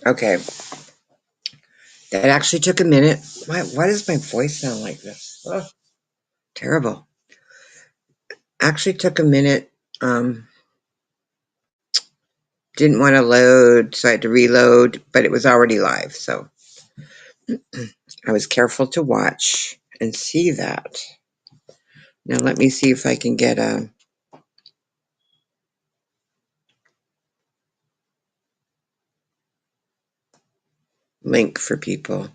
Okay, that actually took a minute. Why does my voice sound like this? Oh, terrible. Actually took a minute. Didn't want to load, so I had to reload, but it was already live, so I was careful to watch and see that. Now let me see if I can get a link for people.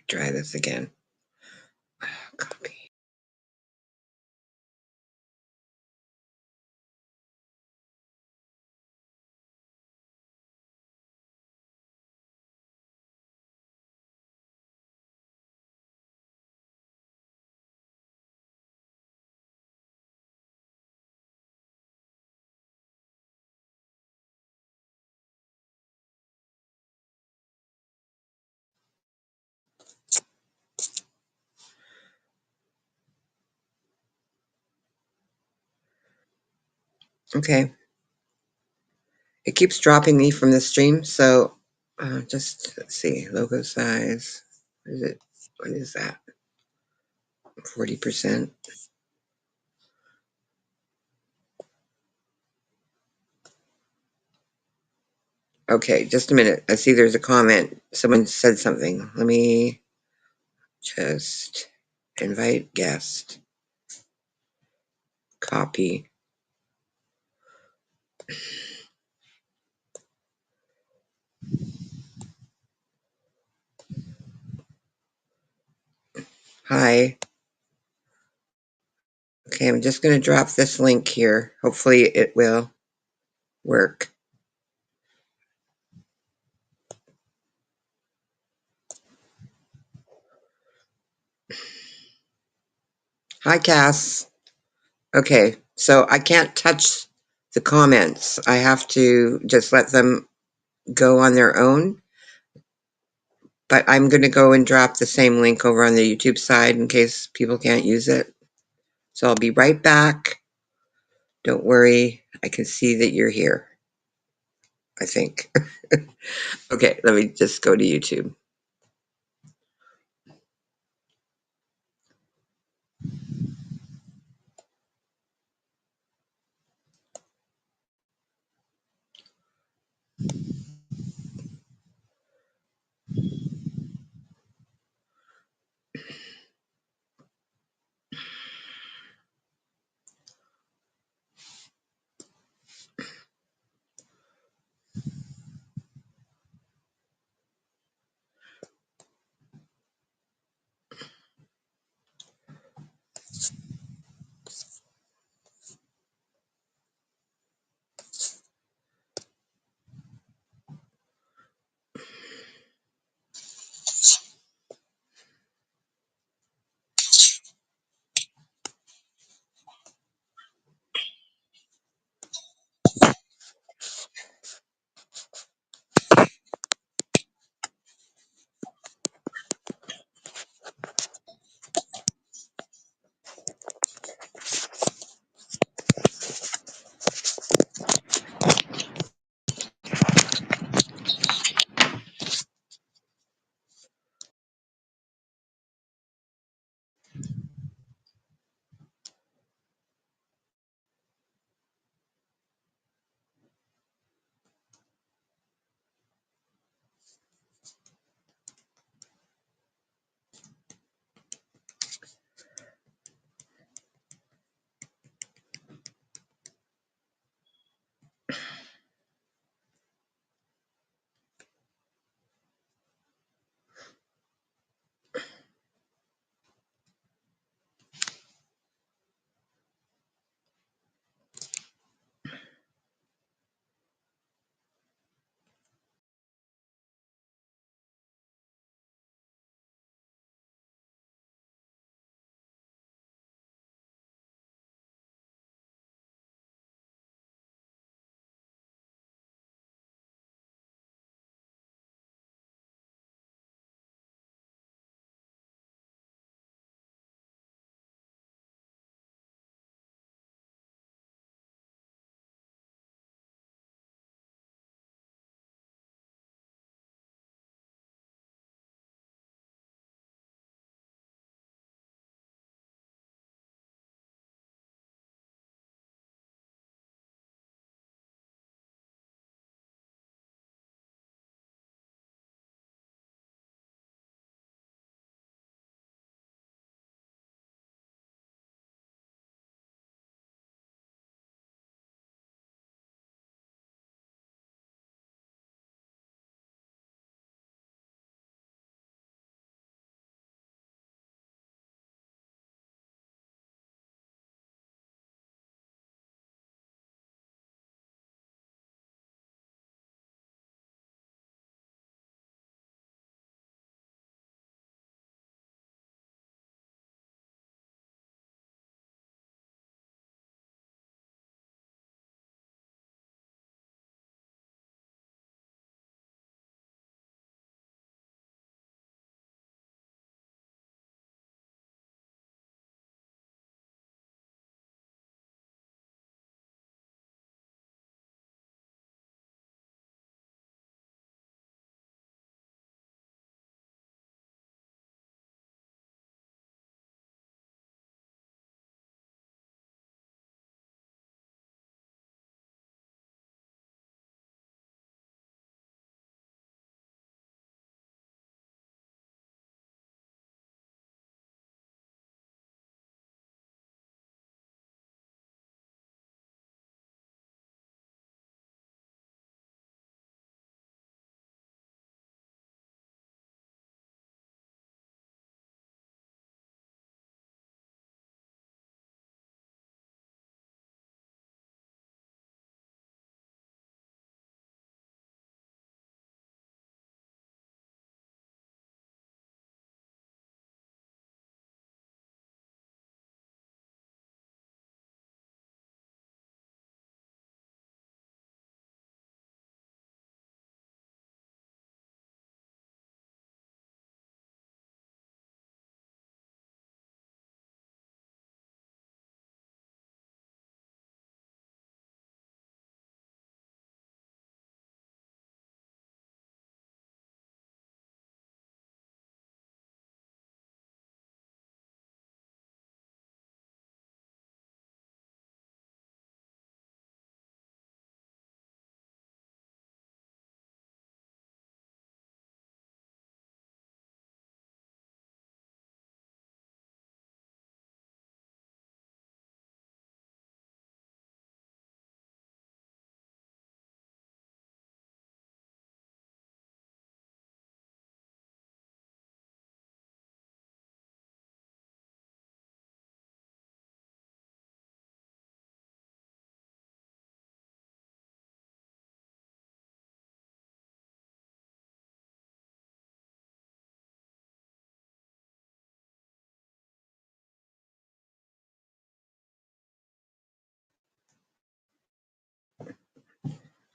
Try this again. Copy. Okay. It keeps dropping me from the stream, so just let's see. Logo size. What is it? What is that? 40%. Okay, just a minute. I see there's a comment. Someone said something. Let me just invite guest. Copy. Hi. Okay, I'm just going to drop this link here. Hopefully it will work. Hi, Cass. Okay, so I can't touch the comments. I have to just let them go on their own. But I'm going to go and drop the same link over on the YouTube side in case people can't use it. So I'll be right back. Don't worry. I can see that you're here, I think. Okay, let me just go to YouTube.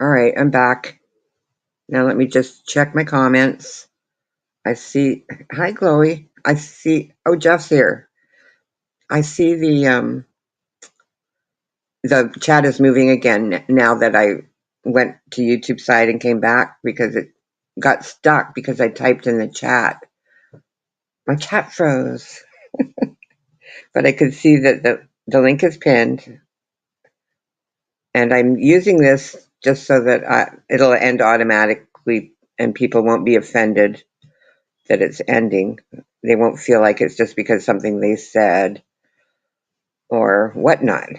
All right, I'm back. Now let me just check my comments. I see. Hi, Chloe. I see. Oh, Jeff's here. I see the chat is moving again now that I went to YouTube side and came back because it got stuck because I typed in the chat. My chat froze, but I could see that the link is pinned, and I'm using this just so that it'll end automatically and people won't be offended that it's ending. They won't feel like it's just because something they said or whatnot.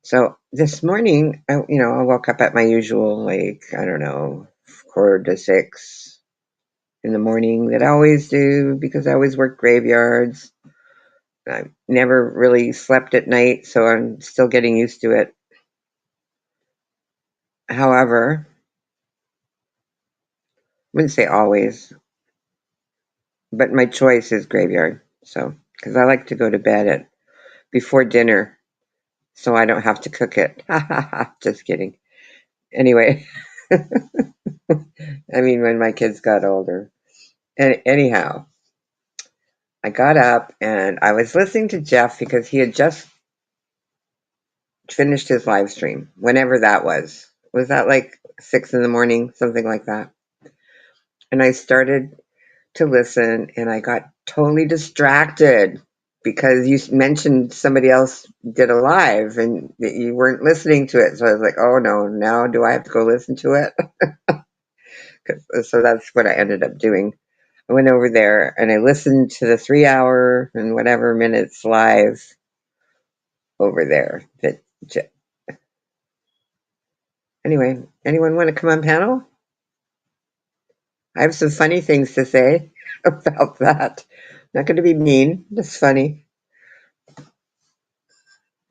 So this morning, I woke up at my usual, like, I don't know, 4 to 6 in the morning that I always do because I always work graveyards. I never really slept at night, so I'm still getting used to it. However, I wouldn't say always, but my choice is graveyard. So, because I like to go to bed before dinner, so I don't have to cook it. Just kidding. Anyway, I mean, when my kids got older. Anyhow, I got up and I was listening to Jeff because he had just finished his live stream, whenever that was. Was that like 6 in the morning, something like that? And I started to listen and I got totally distracted because you mentioned somebody else did a live and you weren't listening to it. So I was like, oh no, now do I have to go listen to it? So that's what I ended up doing. I went over there and I listened to the 3 hour and whatever minutes live over there. Anyway, anyone want to come on panel? I have some funny things to say about that. Not going to be mean, just funny.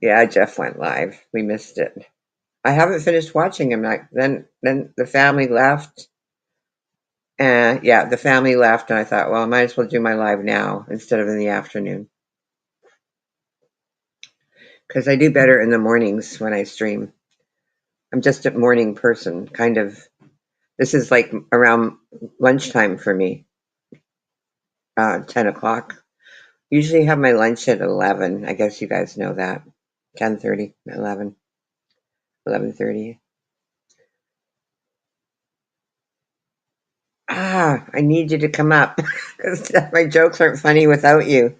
Yeah, Jeff went live. We missed it. I haven't finished watching him. Then the family left. And yeah, the family left, and I thought, well, I might as well do my live now instead of in the afternoon. Because I do better in the mornings when I stream. I'm just a morning person, kind of. This is like around lunchtime for me, 10 o'clock. Usually have my lunch at 11. I guess you guys know that. 10:30, 11, 11:30. I need you to come up because my jokes aren't funny without you.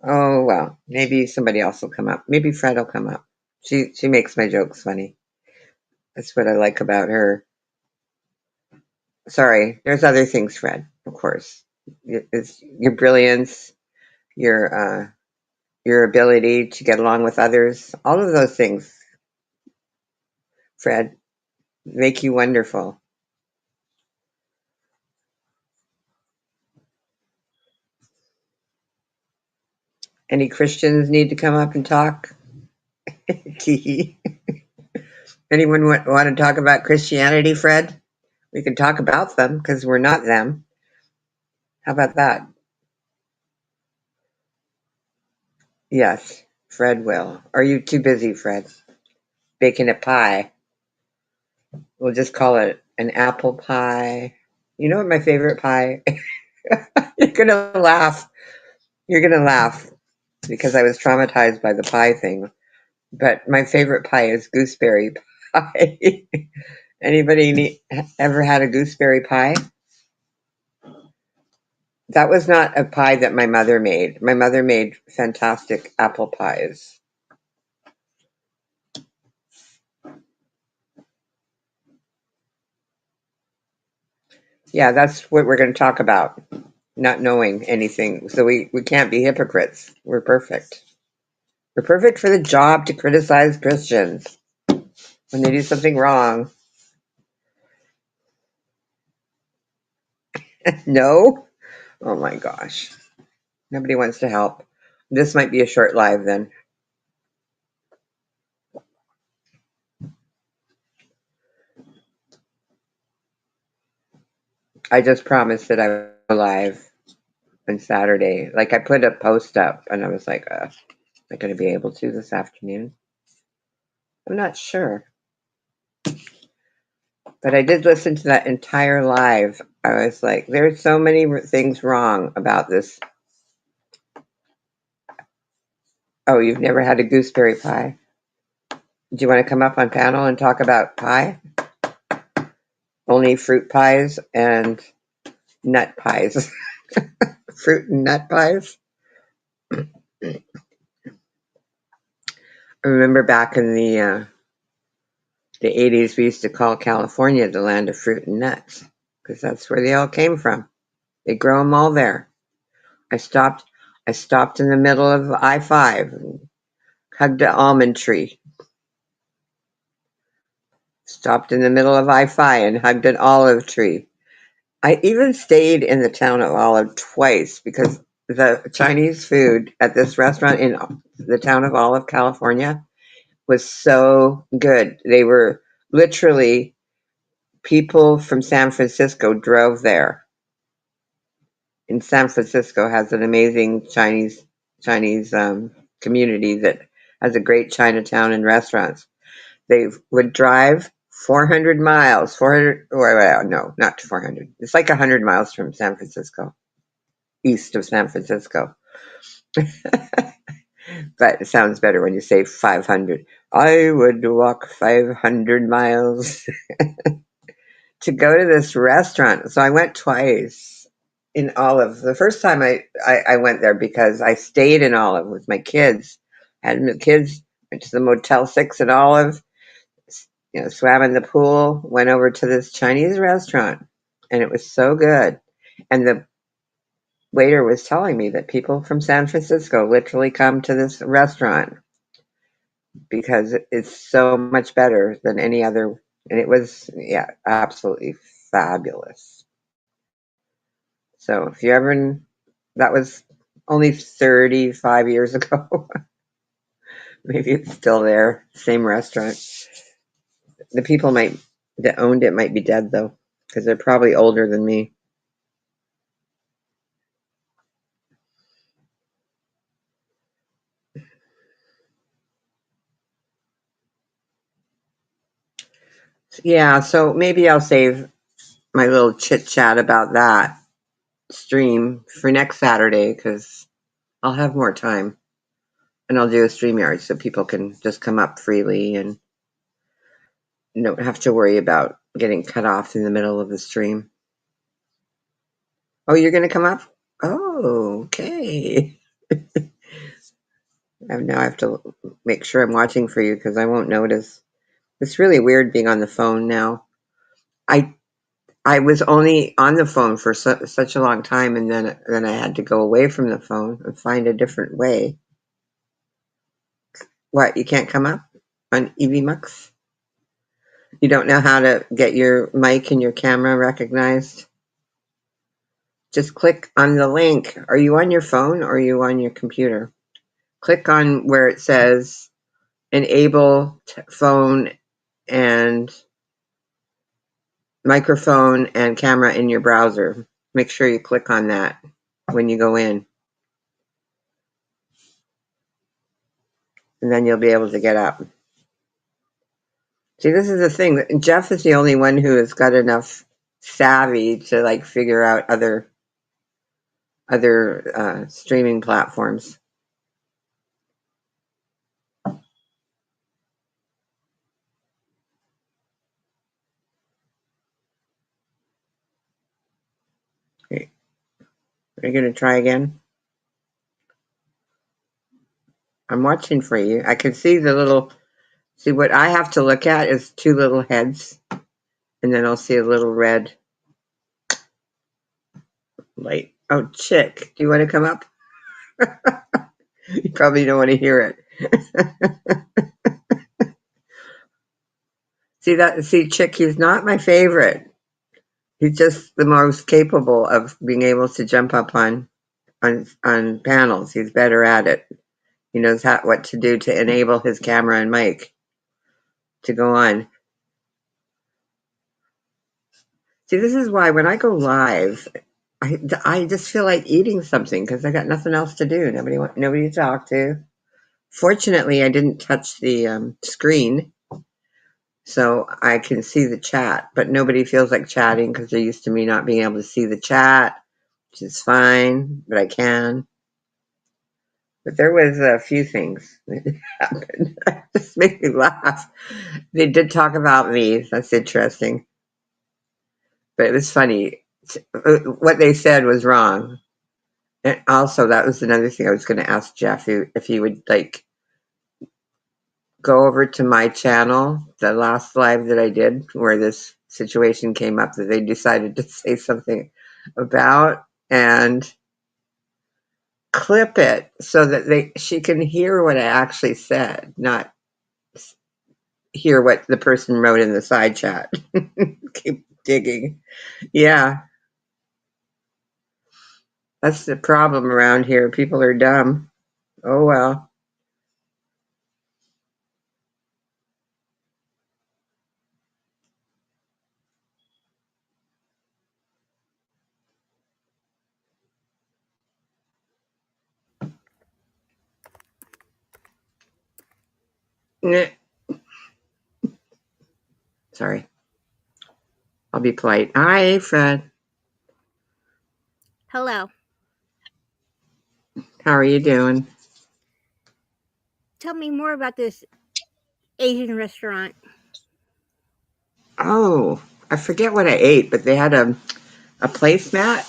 Oh, well, maybe somebody else will come up. Maybe Fred will come up. She makes my jokes funny. That's what I like about her. Sorry, there's other things, Fred, of course. It's your brilliance, your ability to get along with others. All of those things, Fred, make you wonderful. Any Christians need to come up and talk? Anyone want to talk about Christianity, Fred? We can talk about them because we're not them. How about that? Yes, Fred will. Are you too busy, Fred? Baking a pie. We'll just call it an apple pie. You know what my favorite pie? You're gonna laugh. You're gonna laugh because I was traumatized by the pie thing. But my favorite pie is gooseberry pie. Anybody ever had a gooseberry pie? That was not a pie that my mother made. My mother made fantastic apple pies. Yeah, that's what we're going to talk about. Not knowing anything. So we can't be hypocrites. We're perfect. We're perfect for the job to criticize Christians when they do something wrong. No? Oh my gosh. Nobody wants to help. This might be a short live then. I just promised that I would go live on Saturday. Like I put a post up and I was like, am I going to be able to this afternoon? I'm not sure. But I did listen to that entire live. I was like, there's so many things wrong about this. Oh, you've never had a gooseberry pie? Do you want to come up on panel and talk about pie? Only fruit pies and nut pies. Fruit and nut pies. I remember back in the 80s, we used to call California the land of fruit and nuts because that's where they all came from. They grow them all there. I stopped in the middle of I-5 and hugged an almond tree. Stopped in the middle of I-5 and hugged an olive tree. I even stayed in the town of Olive twice because the Chinese food at this restaurant in the town of Olive, California, was so good. They were literally people from San Francisco drove there. And San Francisco has an amazing Chinese community that has a great Chinatown and restaurants. They would drive 400 miles, 400, or no, not 400. It's like 100 miles from San Francisco, east of San Francisco. But it sounds better when you say 500. I would walk 500 miles to go to this restaurant. So I went twice in Olive. The first time I went there because I stayed in Olive with my kids. Had my kids, went to the Motel 6 in Olive, swam in the pool, went over to this Chinese restaurant, and it was so good. And the waiter was telling me that people from San Francisco literally come to this restaurant because it's so much better than any other. And it was, yeah, absolutely fabulous. So if you ever, that was only 35 years ago. Maybe it's still there, same restaurant. The people that owned it might be dead though, because they're probably older than me. Yeah, so maybe I'll save my little chit chat about that stream for next Saturday because I'll have more time and I'll do a StreamYard so people can just come up freely and don't have to worry about getting cut off in the middle of the stream. Oh, you're going to come up? Oh, okay. Now I have to make sure I'm watching for you because I won't notice. It's really weird being on the phone now. I I was only on the phone for such a long time, and then I had to go away from the phone and find a different way. What, you can't come up on EVMux? You don't know how to get your mic and your camera recognized? Just click on the link. Are you on your phone or are you on your computer? Click on where it says enable phone and microphone and camera in your browser. Make sure you click on that when you go in. And then you'll be able to get up. See, this is the thing. Jeff is the only one who has got enough savvy to like figure out other streaming platforms. Okay. Are you going to try again? I'm watching for you. I can see see what I have to look at is two little heads, and then I'll see a little red light. Oh, Chick, do you want to come up? You probably don't want to hear it. See, Chick, he's not my favorite. He's just the most capable of being able to jump up on panels. He's better at it. He knows what to do to enable his camera and mic to go on. See, this is why when I go live, I just feel like eating something because I got nothing else to do. Nobody to talk to. Fortunately, I didn't touch the screen so I can see the chat, but nobody feels like chatting because they're used to me not being able to see the chat, which is fine, but I can. But there was a few things that happened. Just make me laugh. They did talk about me. That's interesting. But it was funny. What they said was wrong. And also, that was another thing I was going to ask Jeff if he would like go over to my channel, the last live that I did, where this situation came up that they decided to say something about, and clip it so that she can hear what I actually said, not hear what the person wrote in the side chat. Keep digging. Yeah, that's the problem around here. People are dumb. Oh well. Sorry. I'll be polite. Hi, Fred. Hello. How are you doing? Tell me more about this Asian restaurant. Oh, I forget what I ate, but they had a placemat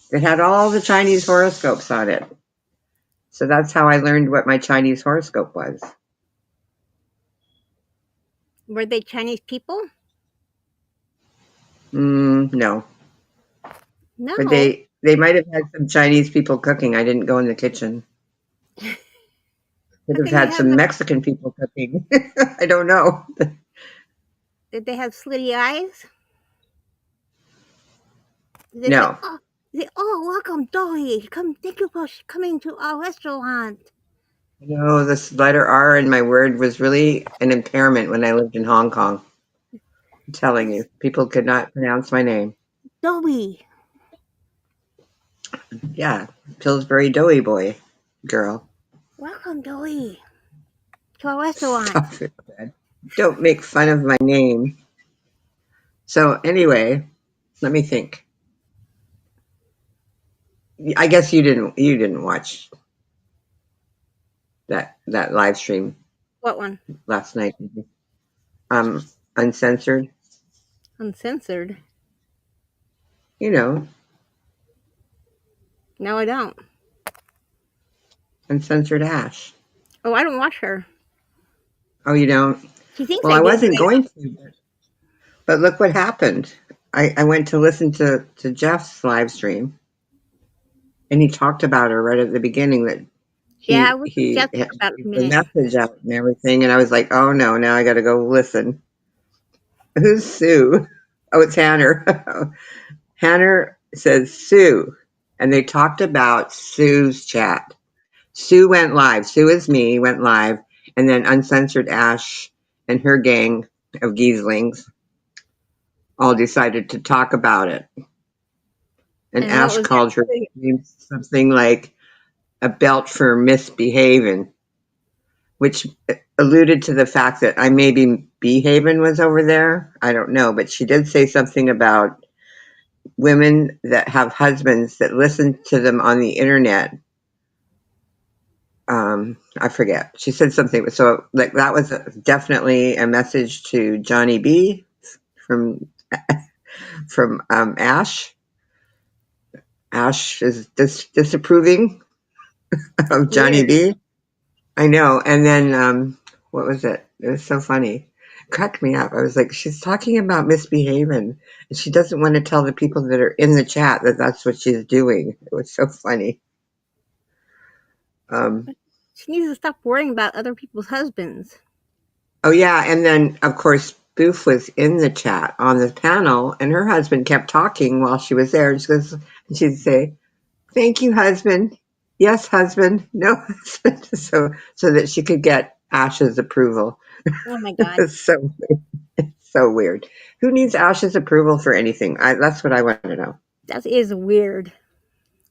that had all the Chinese horoscopes on it. So that's how I learned what my Chinese horoscope was. Were they Chinese people? No. No. But they might have had some Chinese people cooking. I didn't go in the kitchen. Could have had some Mexican people cooking. I don't know. Did they have slitty eyes? They No. Say, oh, welcome, Dolly. Thank you for coming to our restaurant. No, this letter R in my word was really an impairment when I lived in Hong Kong. I'm telling you, people could not pronounce my name. Dolly. Yeah, Pillsbury Doughie Boy girl. Welcome, Dolly, to our restaurant. Stop it, Fred. Don't make fun of my name. So anyway, let me think. I guess you didn't watch that live stream. What one? Last night. Uncensored. Uncensored? You know. No, I don't. Uncensored Ash. Oh, I don't watch her. Oh, you don't? She thinks well, I wasn't going to. But look what happened. I went to listen to Jeff's live stream, and he talked about her right at the beginning that he had the message out and everything, and I was like, oh no, now I got to go listen. Who's Sue? Oh, it's Hanner. Hanner says Sue, and they talked about Sue's chat. Sue went live. Sue is me, went live, and then Uncensored Ash and her gang of geeslings all decided to talk about it. And Ash called her something like a belt for misbehaving, which alluded to the fact that I maybe behaving was over there. I don't know, but she did say something about women that have husbands that listen to them on the internet. I forget. She said something. So like that was definitely a message to Johnny B from Ash. Ash is disapproving of Johnny B. I know. And then what was it? It was so funny. It cracked me up. I was like, she's talking about misbehaving, and she doesn't want to tell the people that are in the chat that that's what she's doing. It was so funny. She needs to stop worrying about other people's husbands. Oh yeah, and then of course Boof was in the chat on the panel, and her husband kept talking while she was there. She'd say, "Thank you, husband. Yes, husband. No, husband." so that she could get Ash's approval. Oh my god, it's so weird. Who needs Ash's approval for anything? That's what I want to know. That is weird.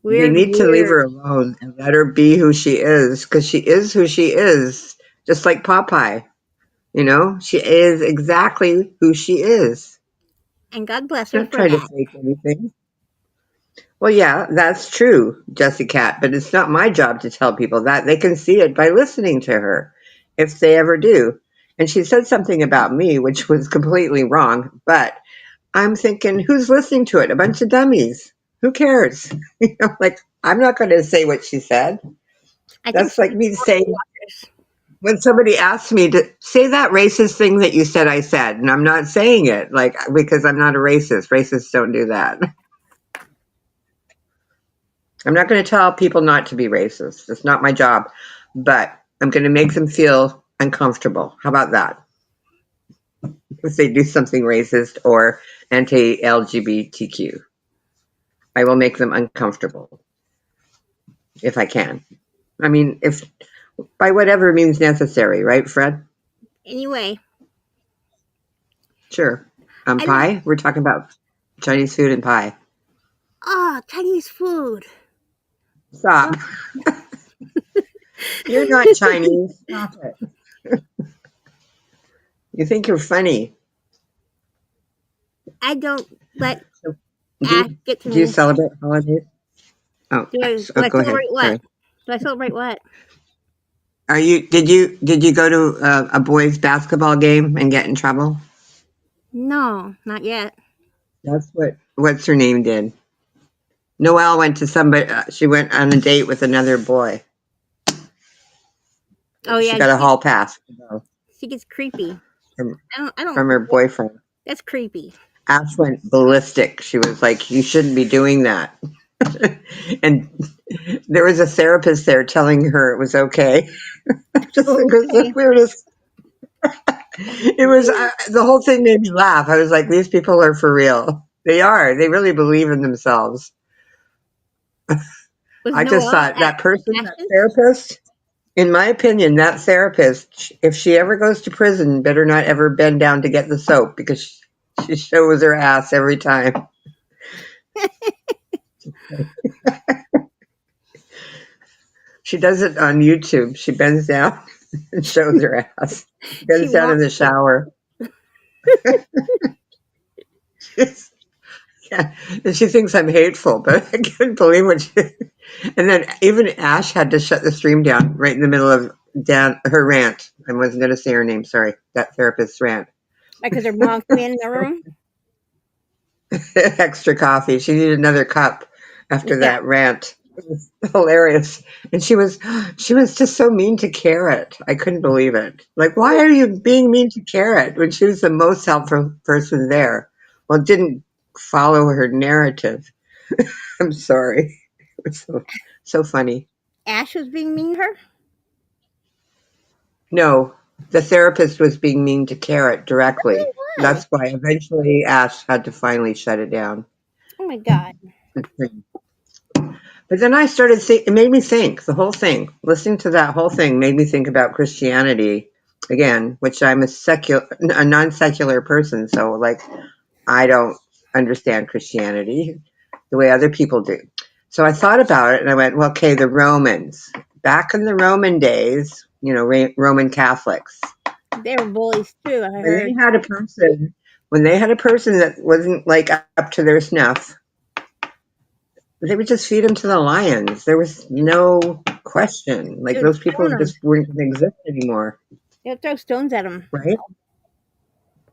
You need to leave her alone and let her be who she is, because she is who she is, just like Popeye. You know, she is exactly who she is. And God bless She's her not for trying to that. fake anything. Well, yeah, that's true, Jessie Cat, but it's not my job to tell people that. They can see it by listening to her, if they ever do. And she said something about me, which was completely wrong, but I'm thinking, who's listening to it? A bunch of dummies. Who cares? You know, like, I'm not going to say what she said. I think That's she like was me saying, watchers. when somebody asks me to say that racist thing that you said I said, and I'm not saying it, like, because I'm not a racist. Racists don't do that. I'm not going to tell people not to be racist. It's not my job, but I'm going to make them feel uncomfortable. How about that? If they do something racist or anti-LGBTQ, I will make them uncomfortable if I can. I mean, if by whatever means necessary, right, Fred? Anyway, Sure. I don't. Pie? We're talking about Chinese food and pie. Chinese food. Oh, Stop. You're not Chinese. Stop it. You think you're funny. I don't let So, Ash get to do you me. celebrate holidays? Oh, Do I go ahead. celebrate what? Sorry. Do I celebrate what? Are you? Did you go to a boys' basketball game and get in trouble? No, not yet. That's what's her name did. Noelle went to somebody. She went on a date with another boy. Oh She yeah, got a hall pass she gets creepy. from I don't. from her boyfriend. That's creepy. Ash went ballistic. She was like, "You shouldn't be doing that." And there was a therapist there telling her it was okay. Just it was the Okay. weirdest. It was the whole thing made me laugh. I was like, "These people are for real. They are. They really believe in themselves." Was I just Noelle thought at that person, that Ash's? therapist, in my opinion, that therapist, if she ever goes to prison, better not ever bend down to get the soap because she shows her ass every time. She does it on YouTube. She bends down and shows her ass. She She bends down in wants the to. shower. Yeah. And she thinks I'm hateful, but I couldn't believe what she. And then even Ash had to shut the stream down right in the middle of her rant. I wasn't going to say her name. Sorry, that therapist's rant. Because her mom came in the room. Extra coffee. She needed another cup after Yeah. that rant. It was hilarious. And she was just so mean to Carrot. I couldn't believe it. Like, why are you being mean to Carrot when she was the most helpful person there? Well, it didn't follow her narrative. I'm sorry. It was so funny. Ash was being mean to her. No, the therapist was being mean to Carrot directly. What? That's why eventually Ash had to finally shut it down. Oh my god. But then I started it made me think, the whole thing. Listening to that whole thing made me think about Christianity again, which I'm a non-secular person, so like I don't understand Christianity the way other people do. So I thought about it and I went, well, okay, the Romans. Back in the Roman days, you know, Roman Catholics, They were bullies too, I when they heard. had a person that wasn't like up to their snuff, they would just feed them to the lions. There was no question. They Like would those people stone them. just weren't going to exist anymore, They would throw stones at them. right?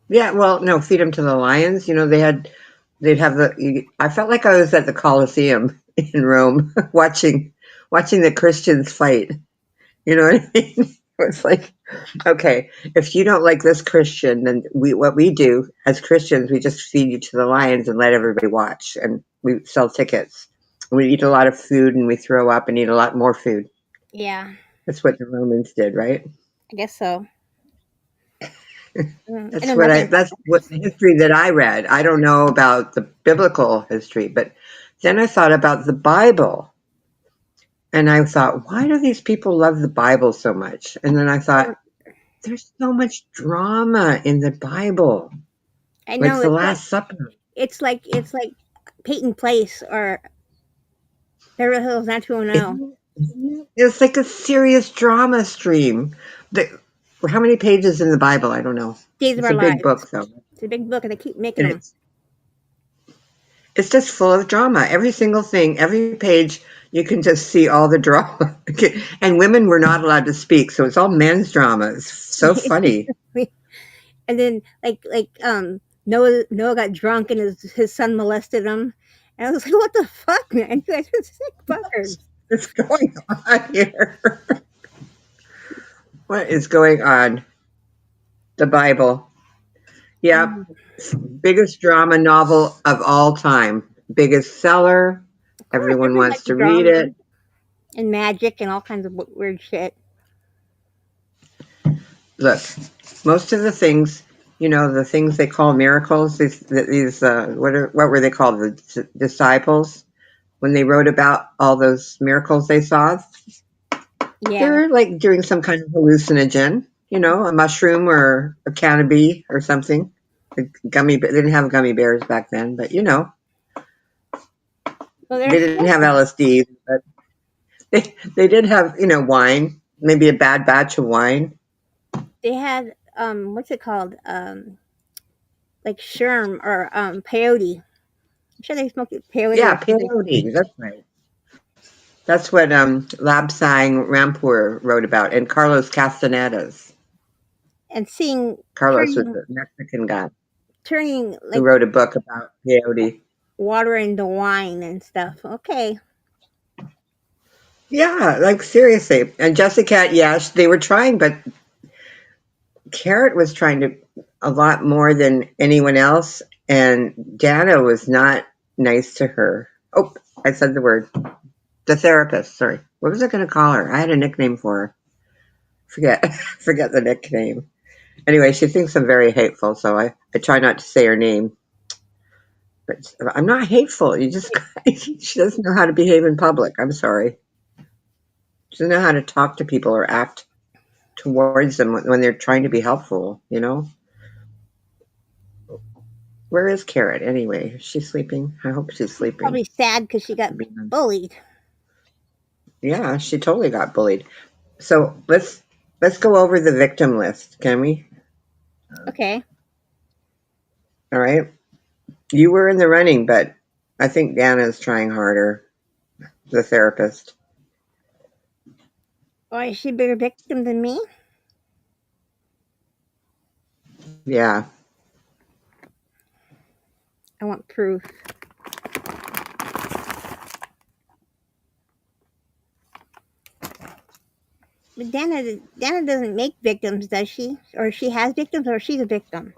Yeah. Well, no, feed them to the lions. You know, they'd have I felt like I was at the Colosseum in Rome watching the Christians fight. You know what I mean? It's like, okay, if you don't like this Christian, then what we do as Christians, we just feed you to the lions and let everybody watch, and we sell tickets. We eat a lot of food, and we throw up and eat a lot more food. Yeah, That's what the Romans did, right? I guess so. I That's know nothing about that's what the history that I read. I don't know about the biblical history, but then I thought about the Bible. And I thought, why do these people love the Bible so much? And then I thought, that. there's so much drama in the Bible, I like know the Last Supper. it's like Peyton Place or Beverly Hills 90210. It's like a serious drama stream. How many pages in the Bible? I don't know. Days of It's Our a big Lives. book, though. It's a big book, and they keep making And them. it's just full of drama. Every single thing, every page, you can just see all the drama. And women were not allowed to speak, so it's all men's drama. It's so funny. And then Noah got drunk and his son molested him. And I was like, what the fuck, man? You guys are sick fuckers. What's going on here? What is going on? The Bible. Yeah, Mm. biggest drama novel of all time. Biggest seller. Of course, Everyone everybody wants likes to read drama it. and magic and all kinds of weird shit. Look, most of the things, the things they call miracles, these what were they called? The disciples, when they wrote about all those miracles they saw, they Yeah. were like doing some kind of hallucinogen, a mushroom or a cannabis or something. They didn't have gummy bears back then, but Well, they they're didn't have sick. LSD, but they did have, wine, maybe a bad batch of wine. They had what's it called? Like sherm or peyote. I'm sure they smoked peyote Yeah, or something. peyote. That's right. That's what Labsang Rampur wrote about, and Carlos Castaneda's. And seeing Carlos was turning a Mexican guy turning who like wrote a book about peyote. water into wine and stuff. Okay. Yeah, like seriously. And Jessica, yes, they were trying, but Carrot was trying to a lot more than anyone else, and Dana was not nice to her. Oh, I said the word. The therapist. Sorry, what was I going to call her? I had a nickname for her. Forget the nickname. Anyway, she thinks I'm very hateful, so I try not to say her name. But I'm not hateful. She doesn't know how to behave in public. I'm sorry. She doesn't know how to talk to people or act towards them when they're trying to be helpful. Where is Carrot anyway? Is she sleeping? I hope she's sleeping. Probably sad because she got bullied. Yeah, she totally got bullied. So let's go over the victim list, can we? Okay. All right. You were in the running, but I think Dana's trying harder, the therapist. Why is she a bigger victim than me? Yeah. I want proof. But Dana doesn't make victims, does she? Or she has victims, or she's a victim.